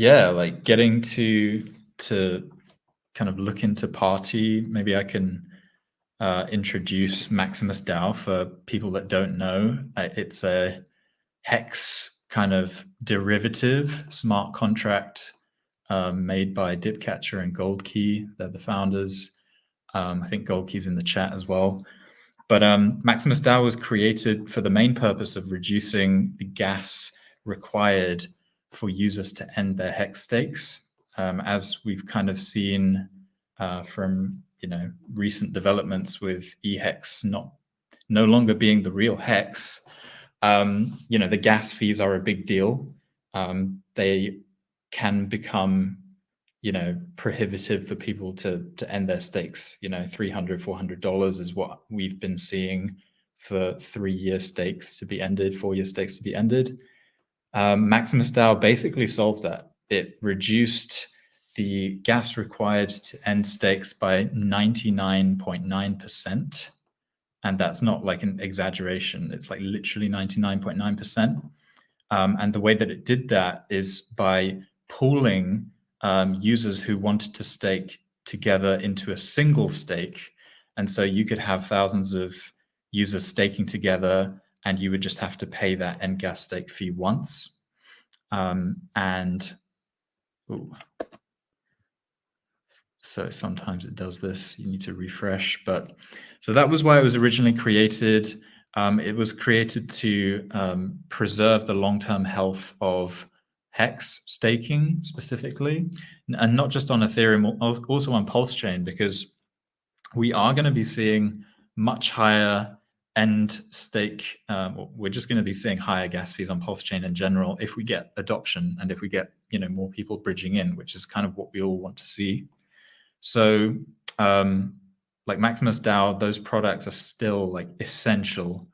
Yeah, like getting to kind of look into party. Maybe I can introduce Maximus DAO for people that don't know. It's a HEX kind of derivative smart contract made by Dipcatcher and Goldkey. They're the founders. I think Goldkey's in the chat as well. But Maximus DAO was created for the main purpose of reducing the gas required for users to end their HEX stakes. As we've kind of seen from recent developments with EHEX no longer being the real HEX, the gas fees are a big deal. They can become prohibitive for people to end their stakes. $300, $400 is what we've been seeing for 3-year stakes to be ended, 4-year stakes to be ended. Maximus DAO basically solved that. It reduced the gas required to end stakes by 99.9%. And that's not like an exaggeration. It's like literally 99.9%. And the way that it did that is by pooling users who wanted to stake together into a single stake. And so you could have thousands of users staking together, and you would just have to pay that end gas stake fee once. So sometimes it does this, you need to refresh. But so that was why it was originally created. It was created to preserve the long-term health of HEX staking specifically, and not just on Ethereum, also on PulseChain, because we are going to be seeing much higher end stake. We're just going to be seeing higher gas fees on PulseChain in general if we get adoption and if we get more people bridging in, which is kind of what we all want to see. So like Maximus DAO, those products are still like essential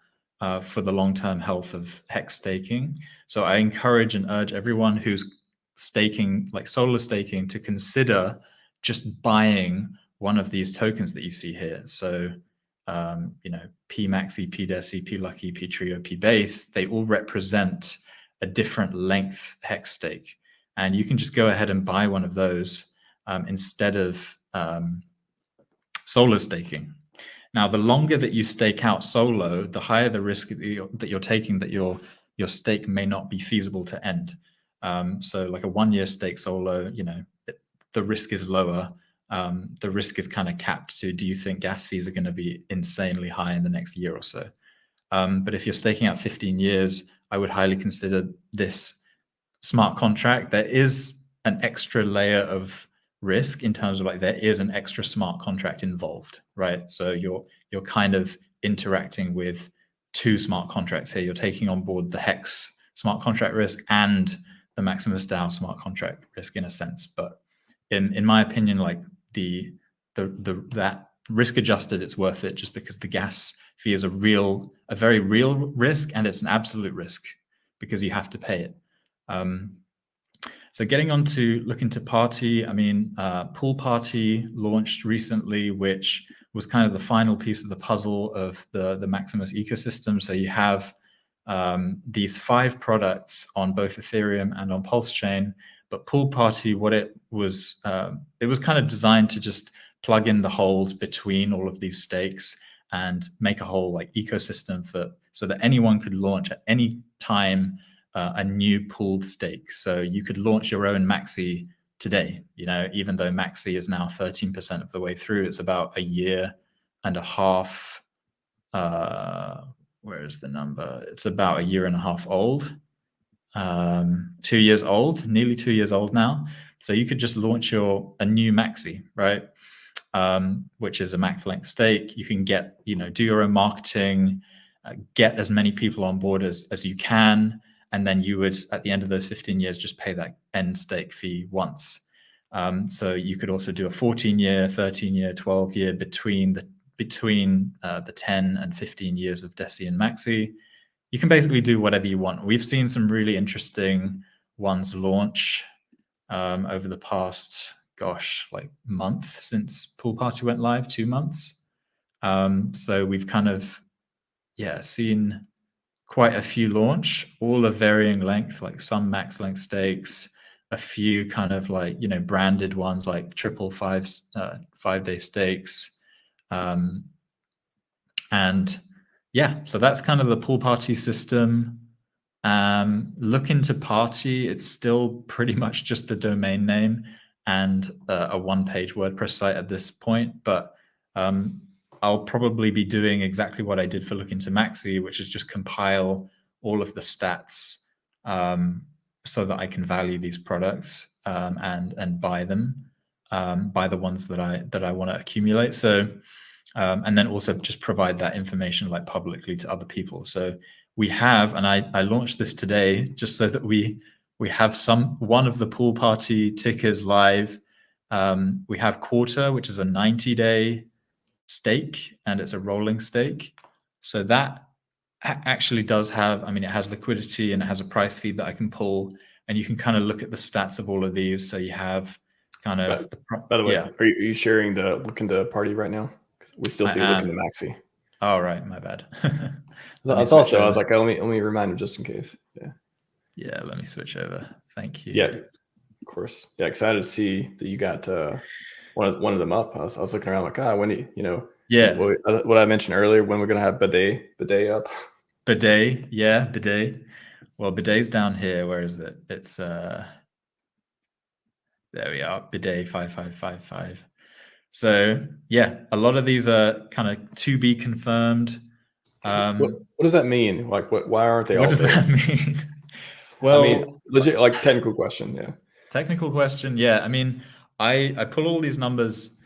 for the long-term health of HEX staking. So I encourage and urge everyone who's staking, like solar staking, to consider just buying one of these tokens that you see here. So P Maxi, P Deci, P Lucky, P Trio, P Base, they all represent a different length HEX stake. And you can just go ahead and buy one of those instead of solo staking. Now, the longer that you stake out solo, the higher the risk that you're taking that your stake may not be feasible to end. So like a 1-year stake solo, the risk is lower. The risk is kind of capped to, do you think gas fees are going to be insanely high in the next year or so? But if you're staking out 15 years, I would highly consider this smart contract. There is an extra layer of risk in terms of like there is an extra smart contract involved, right? So you're kind of interacting with 2 smart contracts here. You're taking on board the HEX smart contract risk and the Maximus DAO smart contract risk in a sense. But in my opinion, like that risk adjusted, it's worth it just because the gas fee is a very real risk, and it's an absolute risk because you have to pay it. So getting on to look into Party, I mean, Pool Party launched recently, which was kind of the final piece of the puzzle of the Maximus ecosystem. So you have these 5 products on both Ethereum and on PulseChain, but Pool Party, what it was kind of designed to just plug in the holes between all of these stakes and make a whole like ecosystem so that anyone could launch at any time a new pooled stake. So you could launch your own Maxi today, even though Maxi is now 13% of the way through. It's about a year and a half. Where is the number? It's about a year and a half old. 2 years old, nearly 2 years old now. So you could just launch a new Maxi, right? Which is a max length stake. You can get, do your own marketing, get as many people on board as you can. And then you would, at the end of those 15 years, just pay that end stake fee once. So you could also do a 14-year, 13-year, 12-year between the 10 and 15 years of Deci and Maxi. You can basically do whatever you want. We've seen some really interesting ones launch over the past, like month since Pool Party went live, 2 months. So we've kind of, seen quite a few launch, all of varying length, like some max length stakes, a few kind of like, you know, branded ones like 5-day stakes. And yeah, so that's kind of the pool party system. Look into party. It's still pretty much just the domain name and a one-page WordPress site at this point, but I'll probably be doing exactly what I did for Look into Maxi, which is just compile all of the stats so that I can value these products and buy them, buy the ones that I want to accumulate. So and then also just provide that information like publicly to other people. So we have, and I launched this today just so that we have one of the pool party tickers live. We have Quarter, which is a 90-day stake, and it's a rolling stake. So that actually does have, I mean, it has liquidity and it has a price feed that I can pull, and you can kind of look at the stats of all of these. So you have kind of by the way, are you sharing the Look into Party right now? We still see Look into Maxi. Oh, right, my bad. That's also, I was like, let me remind him just in case. Yeah, let me switch over. Thank you. Yeah, of course. Yeah, excited to see that you got one of them up. I was looking around like, when do you know? Yeah. What I mentioned earlier, when we're gonna have bidet up. Bidet, yeah, bidet. Well, bidet's down here. Where is it? It's there we are. Bidet 5555. So yeah, a lot of these are kind of to be confirmed. What does that mean? Like, why aren't they all there? What does that mean? Well, I mean, legit, like technical question. Yeah. Technical question. Yeah. I mean, I pull all these numbers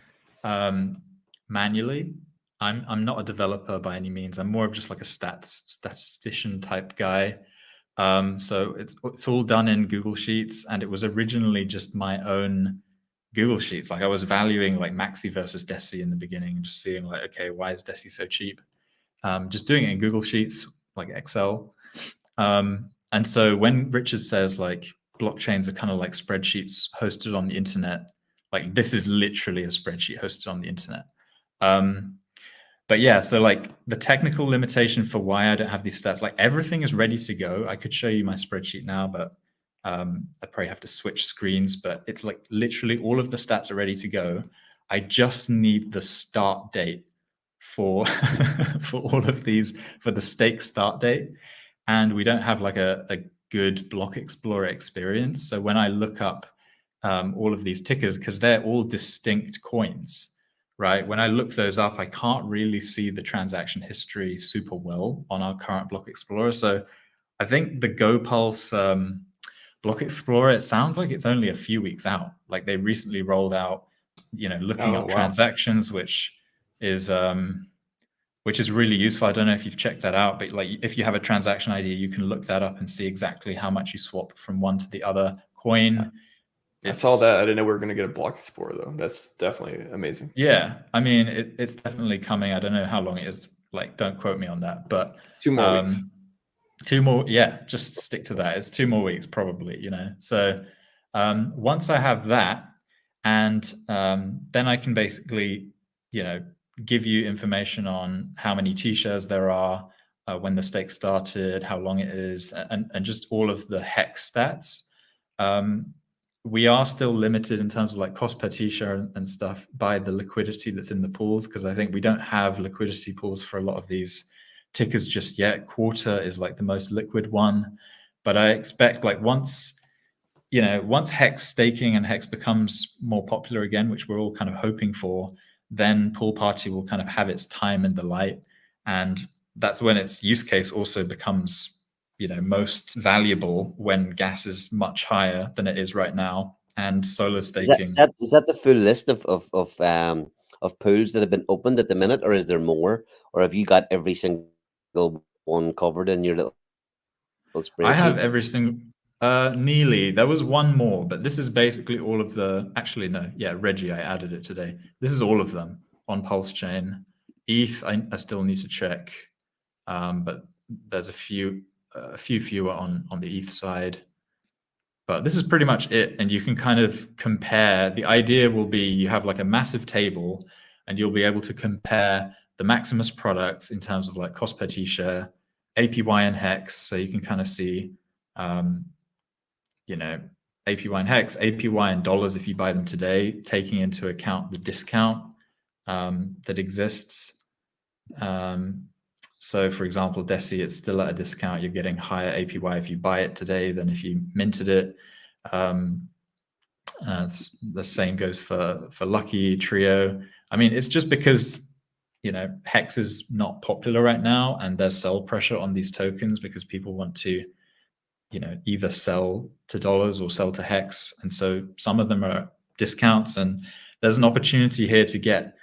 manually. I'm not a developer by any means. I'm more of just like a statistician type guy. So it's all done in Google Sheets, and it was originally just my own Google Sheets. Like I was valuing like Maxi versus DeFi in the beginning and just seeing like, okay, why is DeFi so cheap? Just doing it in Google Sheets, like Excel. And so when Richard says like blockchains are kind of like spreadsheets hosted on the internet, like this is literally a spreadsheet hosted on the internet. But yeah, so like the technical limitation for why I don't have these stats, like everything is ready to go. I could show you my spreadsheet now, but I probably have to switch screens, but it's like literally all of the stats are ready to go. I just need the start date for for all of these, for the stake start date. And we don't have like a good block explorer experience. So when I look up all of these tickers, because they're all distinct coins, right? When I look those up, I can't really see the transaction history super well on our current block explorer. So I think the GoPulse block explorer, it sounds like it's only a few weeks out. Like they recently rolled out, you know, looking up transactions, which is really useful. I don't know if you've checked that out, but like if you have a transaction ID, you can look that up and see exactly how much you swap from one to the other coin. I saw that. I didn't know we were going to get a block explorer though. That's definitely amazing. Yeah, I mean, it's definitely coming. I don't know how long it is. Like, don't quote me on that, but 2 more weeks. 2 more. Yeah, just stick to that. It's 2 more weeks probably, you know. So once I have that, and then I can basically, you know, give you information on how many T-shares there are, when the stake started, how long it is, and just all of the HEX stats. We are still limited in terms of like cost per T-share and stuff by the liquidity that's in the pools, because I think we don't have liquidity pools for a lot of these tickers just yet. Quarter is like the most liquid one, but I expect like once HEX staking and HEX becomes more popular again, which we're all kind of hoping for, then pool party will kind of have its time in the light, and that's when its use case also becomes, you know, most valuable, when gas is much higher than it is right now, and solar staking. Is that the full list of pools that have been opened at the minute, or is there more, or have you got every single one covered in your little spreadsheet? I have every single. Nearly. There was one more, but this is basically all of the. Actually, no. Yeah, Reggie, I added it today. This is all of them on PulseChain. ETH, I still need to check, but there's a few fewer on the ETH side. But this is pretty much it, and you can kind of compare. The idea will be you have like a massive table, and you'll be able to compare the Maximus products in terms of like cost per T-share, APY and HEX, so you can kind of see, you know, APY and HEX, APY in dollars if you buy them today, taking into account the discount that exists. So for example, DESI, it's still at a discount. You're getting higher APY if you buy it today than if you minted it. The same goes for Lucky, Trio. I mean, it's just because, HEX is not popular right now, and there's sell pressure on these tokens because people want to, either sell to dollars or sell to HEX. And so some of them are discounts, and there's an opportunity here to get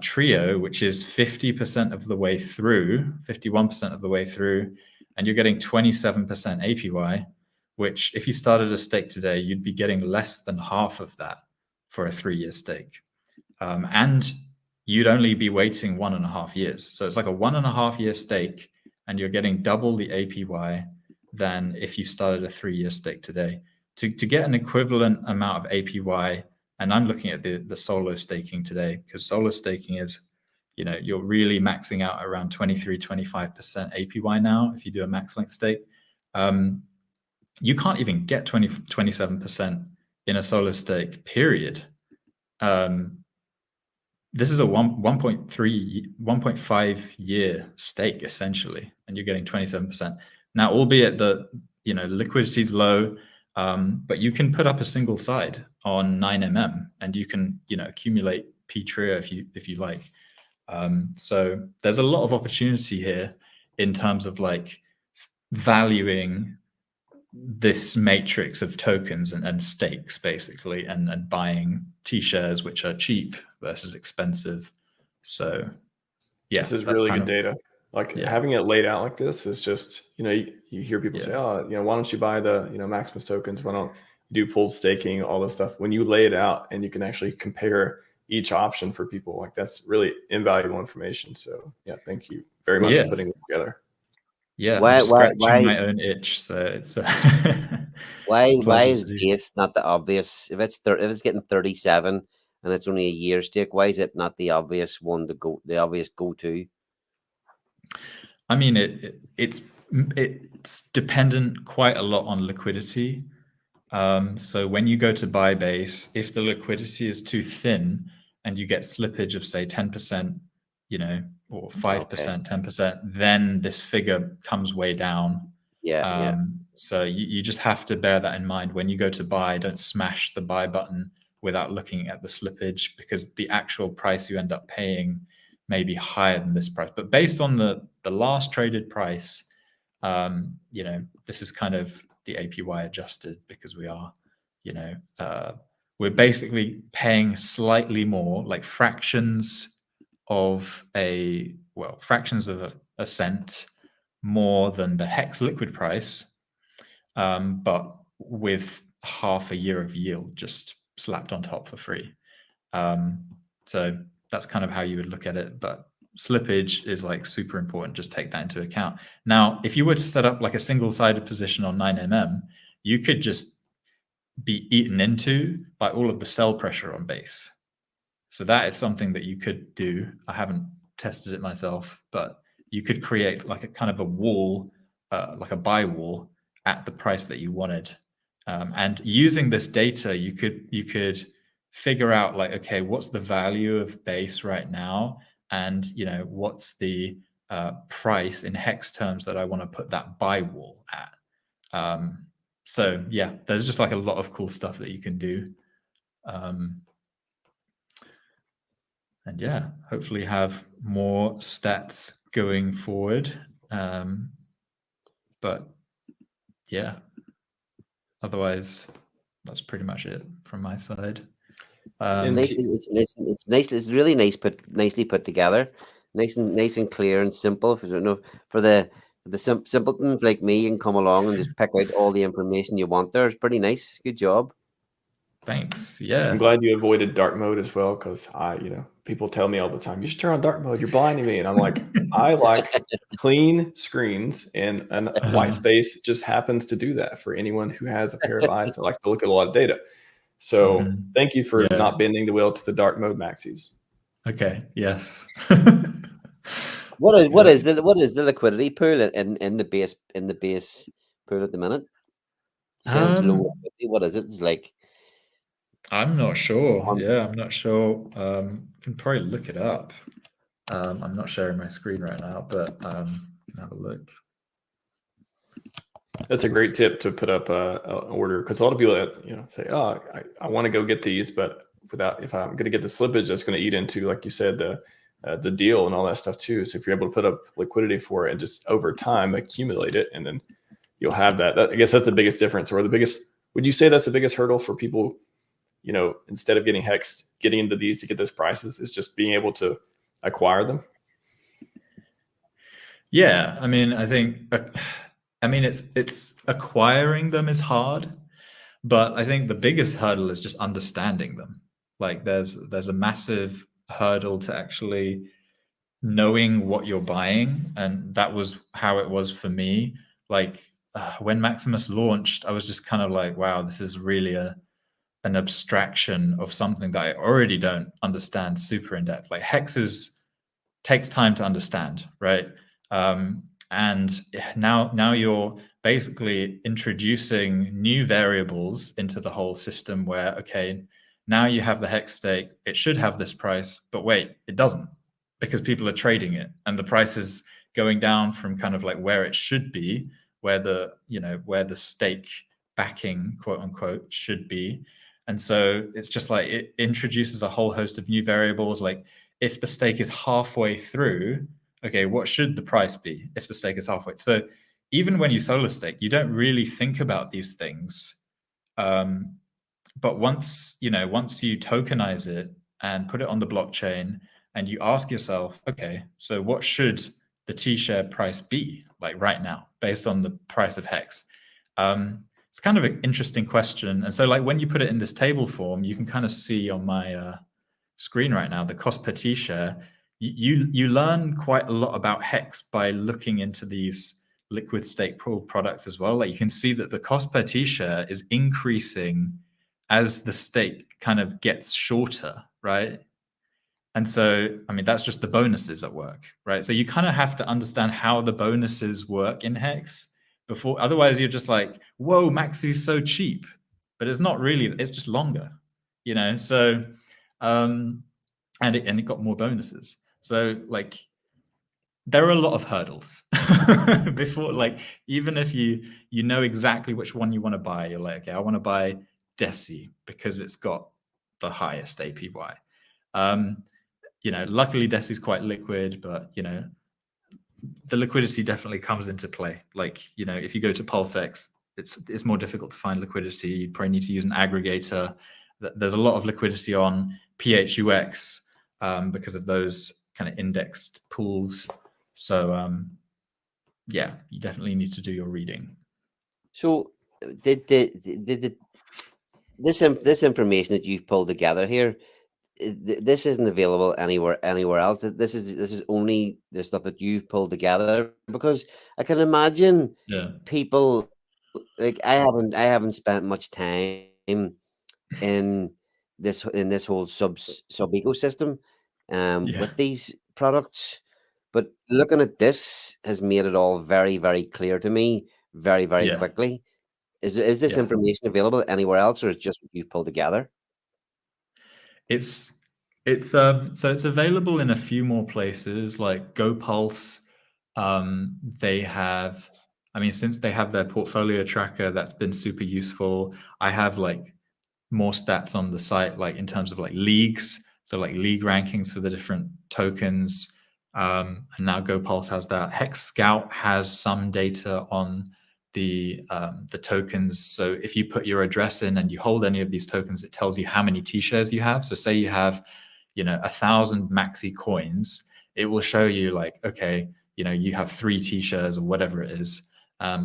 Trio, which is 50% of the way through, 51% of the way through, and you're getting 27% APY, which if you started a stake today, you'd be getting less than half of that for a 3-year stake. And you'd only be waiting 1.5 years. So it's like a 1.5-year stake, and you're getting double the APY than if you started a 3-year stake today. To get an equivalent amount of APY, and I'm looking at the solo staking today, because solo staking is, you're really maxing out around 23-25% APY now if you do a max length stake. You can't even get 27% in a solo stake, period. This is a 1.5 year stake essentially, and you're getting 27%. Now, albeit the liquidity is low, but you can put up a single side on 9mm, and you can accumulate P Trio if you like. So there's a lot of opportunity here in terms of like valuing this matrix of tokens and stakes basically, and buying T-shares which are cheap versus expensive. So yeah, this is really good data. Like having it laid out like this is just, you hear people say, oh, why don't you buy the, Maximus tokens? Why don't you do pooled staking, all this stuff? When you lay it out and you can actually compare each option for people, like that's really invaluable information. So yeah, thank you very much for putting it together. Yeah, I'm scratching my own itch. So it's why is base not the obvious? If it's getting 37 and it's only a year stake, why is it not the obvious one to go? The obvious go-to? I mean, it's dependent quite a lot on liquidity. So when you go to buy base, if the liquidity is too thin and you get slippage of say 10%, or 5%, 10%, then this figure comes way down. So you just have to bear that in mind. When you go to buy, don't smash the buy button without looking at the slippage, because the actual price you end up paying may be higher than this price. But based on the last traded price, this is kind of the APY adjusted, because we are, we're basically paying slightly more, like fractions of a cent more than the HEX liquid price, but with half a year of yield just slapped on top for free. So that's kind of how you would look at it. But slippage is like super important. Just take that into account. Now, if you were to set up like a single-sided position on 9mm, you could just be eaten into by all of the sell pressure on base. So that is something that you could do. I haven't tested it myself, but you could create like a kind of a wall, like a buy wall at the price that you wanted. And using this data, you could figure out like, okay, what's the value of base right now? And, what's the price in HEX terms that I want to put that buy wall at? So yeah, there's just like a lot of cool stuff that you can do. And yeah, hopefully have more stats going forward. But yeah, otherwise, that's pretty much it from my side. It's nice. It's really nicely put together, nice and clear and simple. For the simpletons like me, you can come along and just pick out all the information you want there. It's pretty nice. Good job. Thanks. Yeah. I'm glad you avoided dark mode as well, because people tell me all the time, you should turn on dark mode, you're blinding me. And I'm like, I like clean screens, and white space just happens to do that for anyone who has a pair of eyes that likes to look at a lot of data. So thank you for not bending the wheel to the dark mode maxis. Okay. Yes. What is the liquidity pool in the base pool at the minute? Sounds low. Um, What is it? It's like I'm not sure. one. Yeah, I'm not sure. Can probably look it up. I'm not sharing my screen right now, but can have a look. That's a great tip to put up an order, because a lot of people that say, "Oh, I want to go get these, but if I'm going to get the slippage, that's going to eat into, like you said, the deal and all that stuff too." So if you're able to put up liquidity for it and just over time accumulate it, and then you'll have that. I guess that's the biggest difference, or the biggest. Would you say that's the biggest hurdle for people? Instead of getting HEX, getting into these to get those prices, is just being able to acquire them. Yeah, I mean, I think, it's acquiring them is hard, but I think the biggest hurdle is just understanding them. Like there's a massive hurdle to actually knowing what you're buying, and that was how it was for me. Like when Maximus launched, I was just kind of like, wow, this is really an abstraction of something that I already don't understand super in depth. Like hexes takes time to understand, right? And now you're basically introducing new variables into the whole system where, okay, now you have the hex stake, it should have this price, but wait, it doesn't, because people are trading it and the price is going down from kind of like where it should be, where the stake backing, quote unquote, should be. And so it's just like it introduces a whole host of new variables. Like if the stake is halfway through, okay, what should the price be if the stake is halfway? So even when you solo stake, you don't really think about these things. But once you tokenize it and put it on the blockchain and you ask yourself, okay, so what should the T-share price be like right now based on the price of HEX? It's kind of an interesting question. And so like when you put it in this table form, you can kind of see on my screen right now the cost per T-share. You learn quite a lot about HEX by looking into these liquid stake pool products as well. Like you can see that the cost per T-share is increasing as the stake kind of gets shorter, right? And so, I mean, that's just the bonuses at work, right? So you kind of have to understand how the bonuses work in HEX before, otherwise you're just like, whoa, Maxi's so cheap, but it's not really, it's just longer, So, and it got more bonuses. So like, there are a lot of hurdles before, like, even if you know exactly which one you want to buy, you're like, okay, I want to buy Deci because it's got the highest APY. Luckily Deci's quite liquid, but the liquidity definitely comes into play. Like, if you go to PulseX, it's more difficult to find liquidity. You probably need to use an aggregator. There's a lot of liquidity on PHUX because of those kind of indexed pools. So yeah, you definitely need to do your reading. So did this information that you've pulled together here, this isn't available anywhere else. This is only the stuff that you've pulled together, because I can imagine people like I haven't spent much time in this whole sub ecosystem with these products, but looking at this has made it all very, very clear to me very, very quickly. Is this information available anywhere else, or is it just what you've pulled together? So it's available in a few more places, like GoPulse. They have, since they have their portfolio tracker, that's been super useful. I have like more stats on the site, like in terms of like leagues, so like league rankings for the different tokens. And now GoPulse has that. Hex Scout has some data on the tokens. So if you put your address in and you hold any of these tokens, it tells you how many T-shares you have. So say you have 1,000 Maxi coins, it will show you like, okay, you have 3 T-shares or whatever it is.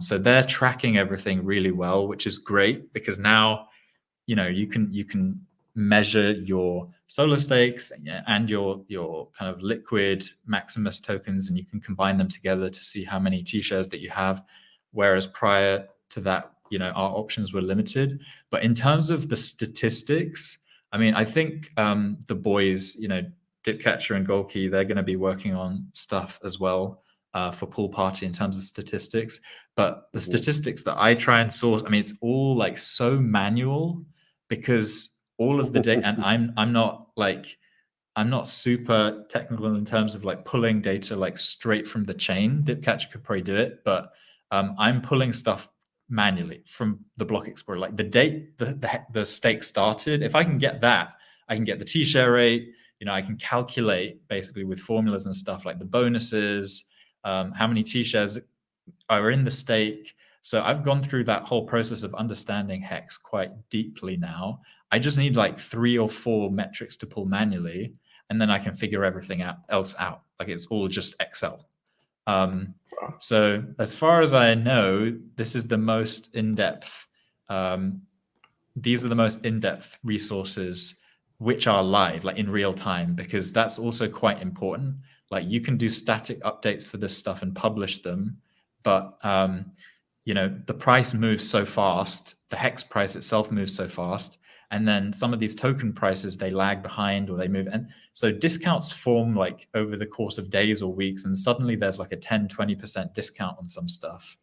So they're tracking everything really well, which is great, because now you can measure your solo stakes and your kind of liquid Maximus tokens, and you can combine them together to see how many T-shares that you have. Whereas prior to that, our options were limited. But in terms of the statistics, I think the boys, Dipcatcher and Golkey, they're going to be working on stuff as well. for pool party in terms of statistics. But the statistics that I try and source, I mean, it's all like so manual, because all of the data, and I'm not super technical in terms of like pulling data like straight from the chain. Dipcatcher could probably do it, but I'm pulling stuff manually from the block explorer, like the date the stake started. If I can get that, I can get the t-share rate. I can calculate basically with formulas and stuff like the bonuses, how many t-shares are in the stake. So I've gone through that whole process of understanding HEX quite deeply now. I just need like 3 or 4 metrics to pull manually, and then I can figure everything else out. Like it's all just Excel. So as far as I know, this is the most in-depth. These are the most in-depth resources which are live, like in real time, because that's also quite important. Like you can do static updates for this stuff and publish them, but the price moves so fast. The HEX price itself moves so fast. And then some of these token prices, they lag behind or they move. And so discounts form like over the course of days or weeks. And suddenly there's like a 10, 20% discount on some stuff.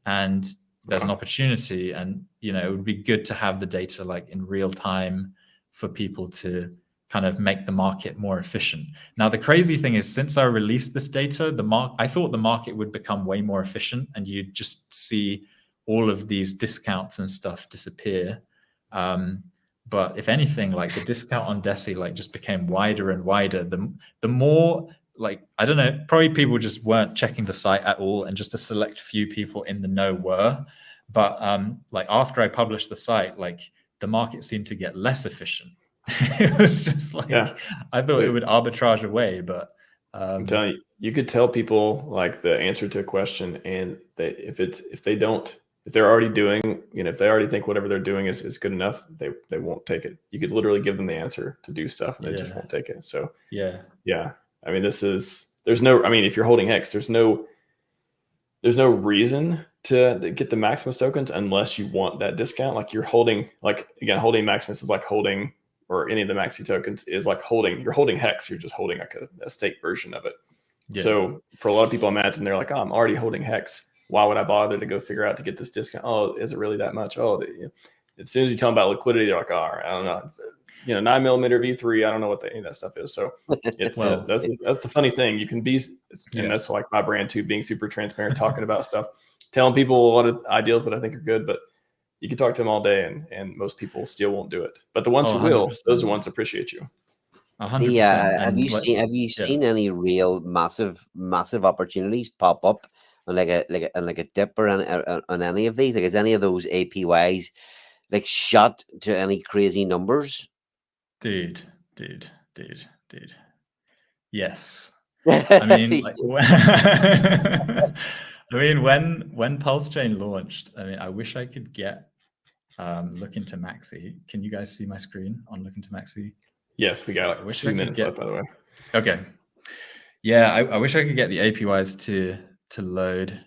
And there's an opportunity. And, it would be good to have the data like in real time for people to kind of make the market more efficient. Now, the crazy thing is, since I released this data, I thought the market would become way more efficient and you'd just see all of these discounts and stuff disappear. But if anything, like the discount on Deci like just became wider and wider. The more like, I don't know, probably people just weren't checking the site at all, and just a select few people in the know were. But like after I published the site, like the market seemed to get less efficient. It was just like, I thought it would arbitrage away, but I'm telling you, you could tell people like the answer to a question, and if they're already doing, if they already think whatever they're doing is good enough, they won't take it. You could literally give them the answer to do stuff and they just won't take it. So yeah. I mean, if you're holding HEX, there's no reason to get the Maximus tokens unless you want that discount. Like you're holding, like again, holding Maximus is like holding, or any of the Maxi tokens is like you're holding HEX. You're just holding like a state version of it. Yeah. So for a lot of people, imagine they're like, oh, I'm already holding HEX. Why would I bother to go figure out to get this discount? Oh, is it really that much? Oh, as soon as you tell them about liquidity, they're like, oh, all right, I don't know. 9mm V3, I don't know what any of that stuff is. So it's that's the funny thing. You can be, and that's like my brand too, being super transparent, talking about stuff, telling people a lot of ideals that I think are good, but you can talk to them all day and most people still won't do it. But the ones who will, those are the ones that appreciate you. 100%. Have you seen any real massive opportunities pop up on like a dip or on any of these? Like, is any of those APYs like shot to any crazy numbers? Dude. Yes. I mean, when PulseChain launched, I mean, I wish I could get look into Maxi. Can you guys see my screen on look into Maxi? Yes, we got 2 minutes left, by the way. Okay. Yeah, I wish I could get the APYs to load,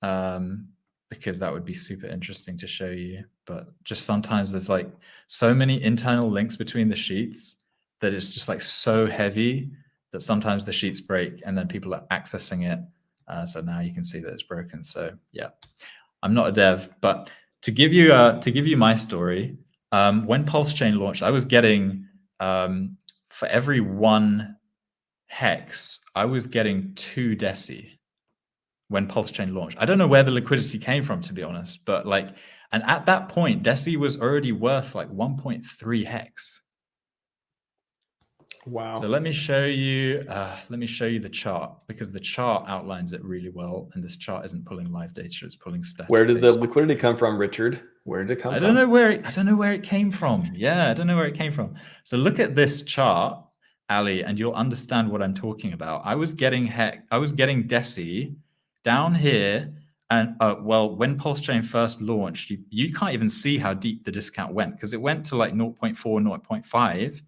because that would be super interesting to show you. But just sometimes there's like so many internal links between the sheets that it's just like so heavy that sometimes the sheets break and then people are accessing it. So now you can see that it's broken. So yeah, I'm not a dev, but to give you my story, when PulseChain launched, I was getting for every 1 HEX, I was getting 2 Deci when PulseChain launched. I don't know where the liquidity came from, to be honest, but like, and at that point, Deci was already worth like 1.3 HEX. Wow. So let me show you the chart, because the chart outlines it really well, and this chart isn't pulling live data, it's pulling static. Where did the liquidity come from, Richard? Where did it come from? I don't know where it came from. Yeah, I don't know where it came from. So look at this chart, Ali, and you'll understand what I'm talking about. I was getting Deci down here, and when PulseChain first launched, you can't even see how deep the discount went, because it went to like 0.4, 0.5,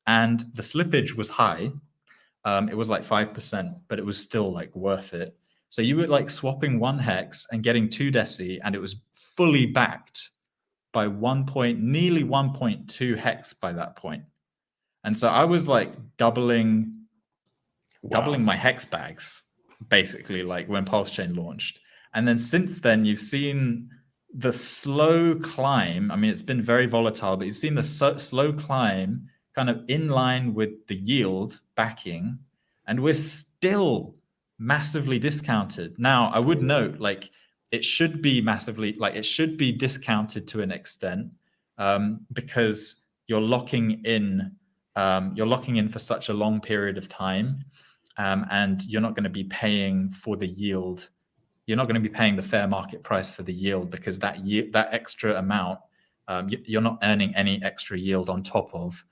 and the slippage was high. It was like 5%, but it was still like worth it. So you were like swapping 1 HEX and getting 2 Deci, and it was fully backed by nearly 1.2 HEX by that point. And so I was like doubling my HEX bags basically, like when PulseChain launched. And then since then, you've seen the slow climb. I mean, it's been very volatile, but you've seen the slow climb kind of in line with the yield backing, and we're still massively discounted. Now, I would note, like, it should be massively, like, it should be discounted to an extent, because you're locking in for such a long period of time, and you're not going to be paying for the yield. You're not going to be paying the fair market price for the yield, because that extra amount, you're not earning any extra yield on top of.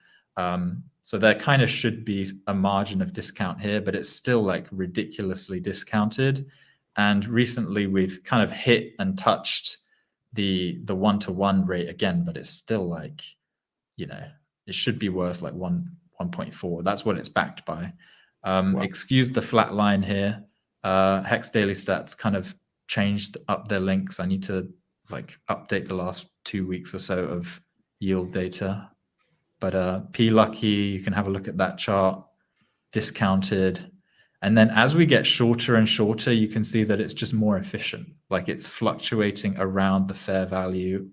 So there kind of should be a margin of discount here, but it's still like ridiculously discounted. And recently we've kind of hit and touched the 1-to-1 rate again, but it's still like, you know, it should be worth like 1.4. That's what it's backed by. Wow. Excuse the flat line here. Hex Daily Stats kind of changed up their links. I need to like update the last 2 weeks or so of yield data. But P Lucky, you can have a look at that chart, discounted. And then as we get shorter and shorter, you can see that it's just more efficient. Like it's fluctuating around the fair value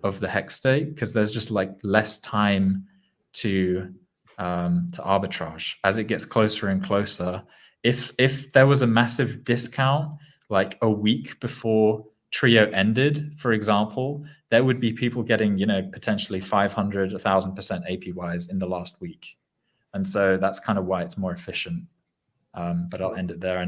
of the hex stake, because there's just like less time to arbitrage as it gets closer and closer. If there was a massive discount like a week before Trio ended, for example, there would be people getting, you know, potentially 500, 1,000% APYs in the last week. And so that's kind of why it's more efficient. But I'll end it there.